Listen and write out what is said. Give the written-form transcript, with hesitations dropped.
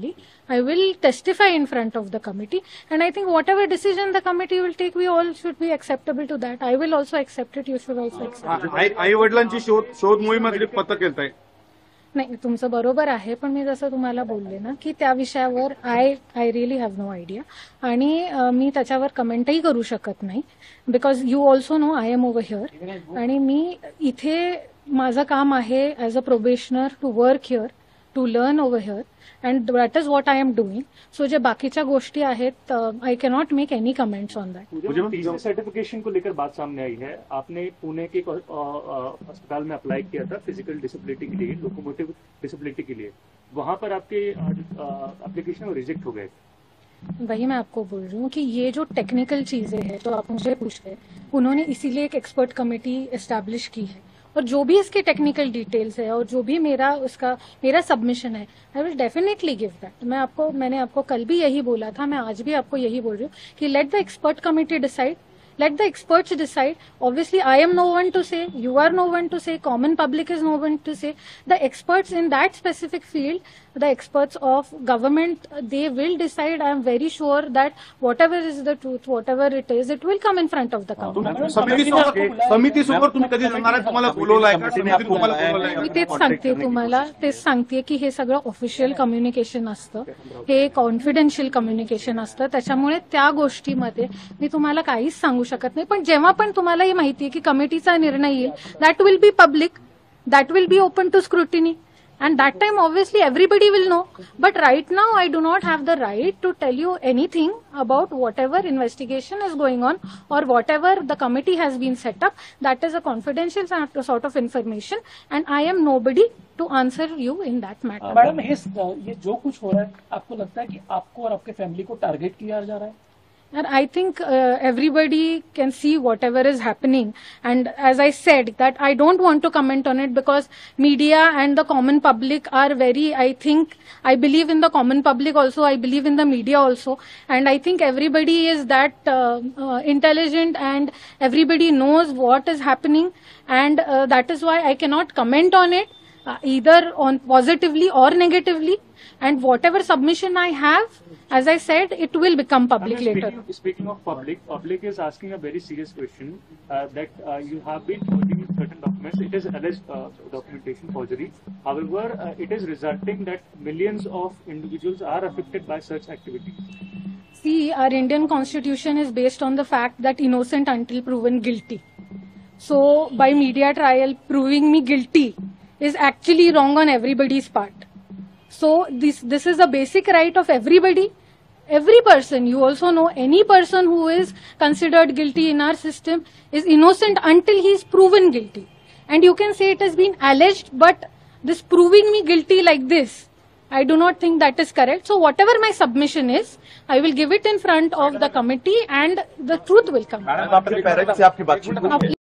personally. I will testify in front of the committee, and I think whatever decision the committee will take, we all should be acceptable to that. I will also accept it. You should also accept it. आई वडिलांची शोध मोहिमेमध्ये पथक येत आहे. नाही, तुमचं बरोबर आहे, पण मी जसं तुम्हाला बोलले ना की त्या विषयावर I really have no idea, आणि मी त्याच्यावर कमेंटही करू शकत नाही, because you also know I am over here, आणि मी इथे माझं काम आहे as a probationer to work here, to learn over here, and that is what I am doing. So जे बाकीच्या गोष्टी आहेत, I cannot make any comments on that. Certification को लेकर बात सामने आई है. आपने पुणे के अस्पताल में अप्लाई किया था फिजिकल डिसेबिलिटी के लिए, लोकोमोटिव डिसेबिलिटी के लिए. वहां पर आपके एप्लीकेशन रिजेक्ट हो गए. वही मैं आपको बोल रही हूँ कि ये जो टेक्निकल चीजें हैं, तो आप मुझे पूछ रहे, उन्होंने इसीलिए एक एक्सपर्ट कमेटी एस्टैब्लिश की है, और जो भी इसके टेक्निकल डिटेल्स है और जो भी मेरा सबमिशन है, I will definitely give that. मैंने आपको कल भी यही बोला था, मैं आज भी आपको यही बोल रही हूँ कि let the expert committee decide, let the experts decide. Obviously I am no one to say, you are no one to say, common public is no one to say. The experts in that specific field, the experts of government, they will decide. I am very sure that whatever is the truth, whatever it is, it will come in front of the council. समिती समोर तुम्ही कधी जाणार आहे? तुम्हाला बोलवलाय का? समिती तुम्हाला बोलवलाय का? मी तेच सांगते की हे सगळं ऑफिशियल कम्युनिकेशन असतं, हे कॉन्फिडेन्शियल कम्युनिकेशन असतं, त्याच्यामुळे त्या गोष्टीमध्ये मी तुम्हाला काहीच सांगू शकत नाही. पण जेव्हा पण तुम्हाला ही माहिती आहे की कमिटीचा निर्णय येईल, that will be public, that will be open to scrutiny, and that time obviously everybody will know. But right now I do not have the right to tell you anything about whatever investigation is going on or whatever the committee has been set up. That is a confidential sort of information, and I am nobody to answer you in that matter. Madam, ये जो कुछ हो रहा है, आपको लगता है कि आपको और आपके फैमिली को टारगेट किया जा रहा है? And I think everybody can see whatever is happening. And as I said, that I don't want to comment on it because media and the common public are very, I believe in the common public also, I believe in the media also. And I think everybody is that intelligent and everybody knows what is happening. And that is why I cannot comment on it, either on positively or negatively. And whatever submission I have, as I said, it will become public later. Speaking of public is asking a very serious question that you have been forging certain documents. It is alleged documentation forgery. However, it is resulting that millions of individuals are affected by such activities. See, our Indian constitution is based on the fact that innocent until proven guilty. So, by media trial proving me guilty is actually wrong on everybody's part. So this is a basic right of everybody. Every person, you also know, any person who is considered guilty in our system is innocent until he is proven guilty. And you can say it has been alleged, but this proving me guilty like this, I do not think that is correct. So whatever my submission is, I will give it in front of the committee and the truth will come. Madam, आपके parents से आपकी बातचीत हुई है?